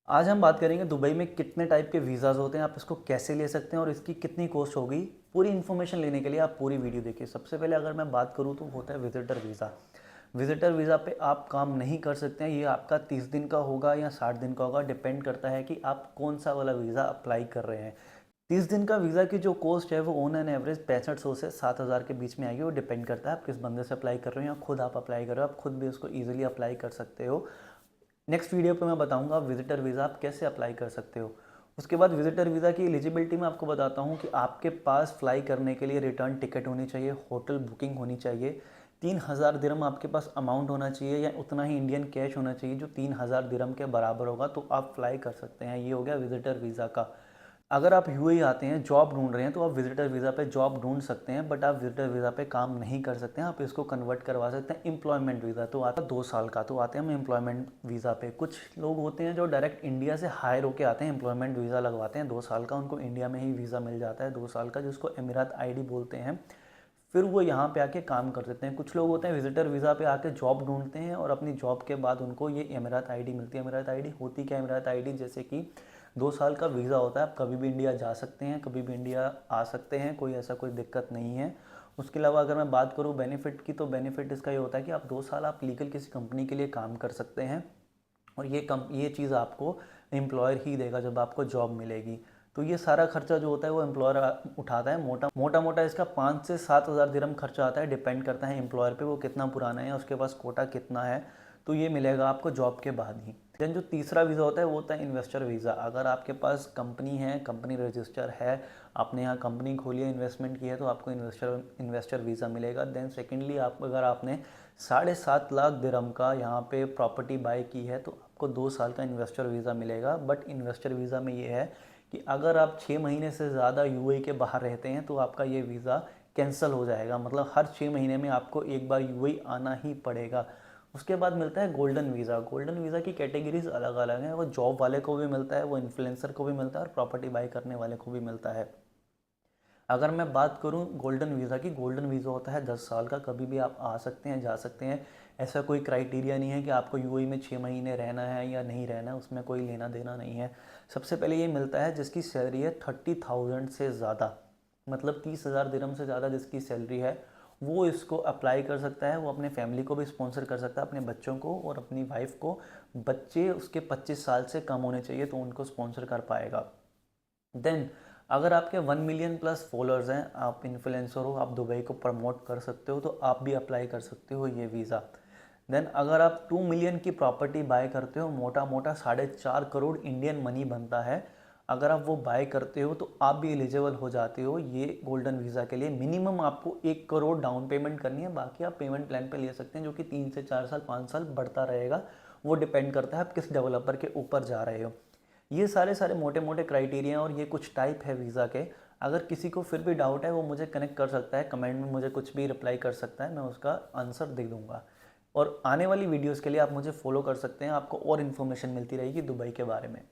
आज हम बात करेंगे दुबई में कितने टाइप के वीज़ाज़ होते हैं, आप इसको कैसे ले सकते हैं और इसकी कितनी कॉस्ट होगी। पूरी इन्फॉर्मेशन लेने के लिए आप पूरी वीडियो देखिए। सबसे पहले अगर मैं बात करूँ तो होता है विज़िटर वीज़ा। विज़िटर वीज़ा पे आप काम नहीं कर सकते हैं। ये आपका 30 दिन का होगा या 60 दिन का होगा, डिपेंड करता है कि आप कौन सा वाला वीज़ा अप्लाई कर रहे हैं। 30 दिन का वीज़ा की जो कॉस्ट है वो ऑन एन एवरेज 6500 से 7000 के बीच में आएगी। वो डिपेंड करता है आप किस बंदे से अप्लाई कर रहे हो या खुद आप अप्लाई कर रहे हो। आप खुद भी उसको ईजिली अप्लाई कर सकते हो। नेक्स्ट वीडियो पे मैं बताऊंगा विजिटर वीज़ा आप कैसे अप्लाई कर सकते हो। उसके बाद विजिटर वीज़ा की एलिजिबिलिटी में आपको बताता हूँ कि आपके पास फ्लाई करने के लिए रिटर्न टिकट होनी चाहिए, होटल बुकिंग होनी चाहिए, 3000 दिरहम आपके पास अमाउंट होना चाहिए या उतना ही इंडियन कैश होना चाहिए जो 3000 दिरहम के बराबर होगा, तो आप फ्लाई कर सकते हैं। ये हो गया विजिटर वीज़ा का। अगर आप यूएई आते हैं, जॉब ढूंढ रहे हैं, तो आप विजिटर वीज़ा पे जॉब ढूंढ सकते हैं, बट आप विजिटर वीज़ा पे काम नहीं कर सकते हैं। आप इसको कन्वर्ट करवा सकते हैं एम्प्लॉयमेंट वीज़ा, तो आता है 2 साल का। तो आते हैं हम एम्प्लॉयमेंट वीज़ा पे। कुछ लोग होते हैं जो डायरेक्ट इंडिया से हायर होके आते हैं, एम्प्लॉयमेंट वीज़ा लगवाते हैं 2 साल का, उनको इंडिया में ही वीज़ा मिल जाता है 2 साल का, जिसको एमिरात आईडी बोलते हैं। फिर वो यहाँ पे आके काम कर देते हैं। कुछ लोग होते हैं विजिटर वीज़ा पे आके जॉब ढूंढते हैं और अपनी जॉब के बाद उनको ये एमिरात आईडी मिलती है। एमिरात आईडी होती क्या है? एमिरात आईडी जैसे कि 2 साल का वीज़ा होता है। आप कभी भी इंडिया जा सकते हैं, कभी भी इंडिया आ सकते हैं, कोई ऐसा कोई दिक्कत नहीं है। उसके अलावा अगर मैं बात करूँ बेनिफिट की, तो बेनिफिट इसका ये होता है कि आप 2 साल आप लीगल किसी कंपनी के लिए काम कर सकते हैं और ये चीज़ आपको एम्प्लॉयर ही देगा जब आपको जॉब मिलेगी। तो ये सारा खर्चा जो होता है वो एम्प्लॉयर उठाता है। मोटा मोटा इसका 5 से 7 हज़ार दिरहम खर्चा आता है। डिपेंड करता है एम्प्लॉयर पे, वो कितना पुराना है, उसके पास कोटा कितना है। तो ये मिलेगा आपको जॉब के बाद ही। देन जो तीसरा वीज़ा होता है वो होता है इन्वेस्टर वीज़ा। अगर आपके पास कंपनी है, कंपनी रजिस्टर है, आपने यहाँ कंपनी खोली है, इन्वेस्टमेंट की है, तो आपको इन्वेस्टर वीज़ा मिलेगा। देन सेकेंडली अगर आपने 7.5 लाख दिरहम का यहाँ पे प्रॉपर्टी बाय की है, तो आपको 2 साल का इन्वेस्टर वीज़ा मिलेगा। बट इन्वेस्टर वीज़ा में ये है कि अगर आप 6 महीने से ज़्यादा यूएई के बाहर रहते हैं तो आपका ये वीज़ा कैंसिल हो जाएगा। मतलब हर 6 महीने में आपको एक बार यूएई आना ही पड़ेगा। उसके बाद मिलता है गोल्डन वीज़ा। गोल्डन वीज़ा की कैटेगरीज अलग अलग हैं। वो जॉब वाले को भी मिलता है, वो इन्फ्लुएंसर को भी मिलता है और प्रॉपर्टी बाय करने वाले को भी मिलता है। अगर मैं बात करूं गोल्डन वीज़ा की, गोल्डन वीज़ा होता है 10 साल का। कभी भी आप आ सकते हैं, जा सकते हैं। ऐसा कोई क्राइटेरिया नहीं है कि आपको यूएई में 6 महीने रहना है या नहीं रहना है, उसमें कोई लेना देना नहीं है। सबसे पहले ये मिलता है जिसकी सैलरी है 30,000 से ज़्यादा, मतलब 30,000 दिरहम से ज़्यादा जिसकी सैलरी है, वो इसको अप्लाई कर सकता है। वो अपने फैमिली को भी स्पॉन्सर कर सकता है, अपने बच्चों को और अपनी वाइफ को। बच्चे उसके 25 साल से कम होने चाहिए तो उनको स्पॉन्सर कर पाएगा। देन अगर आपके 1 मिलियन प्लस फॉलोअर्स हैं, आप इन्फ्लुएंसर हो, आप दुबई को प्रमोट कर सकते हो, तो आप भी अप्लाई कर सकते हो ये वीज़ा। देन अगर आप 2 मिलियन की प्रॉपर्टी बाय करते हो, मोटा मोटा 4.5 करोड़ इंडियन मनी बनता है। अगर आप वो बाय करते हो तो आप भी एलिजिबल हो जाते हो ये गोल्डन वीज़ा के लिए। मिनिमम आपको 1 करोड़ डाउन पेमेंट करनी है, बाकी आप पेमेंट प्लान पे ले सकते हैं जो कि 3 से 4 साल 5 साल बढ़ता रहेगा। वो डिपेंड करता है आप किस डेवलपर के ऊपर जा रहे हो। ये सारे सारे मोटे मोटे क्राइटेरिया और ये कुछ टाइप है वीज़ा के। अगर किसी को फिर भी डाउट है वो मुझे कनेक्ट कर सकता है, कमेंट में मुझे कुछ भी रिप्लाई कर सकता है, मैं उसका आंसर दे दूंगा। और आने वाली वीडियोस के लिए आप मुझे फॉलो कर सकते हैं, आपको और इन्फॉर्मेशन मिलती रहेगी दुबई के बारे में।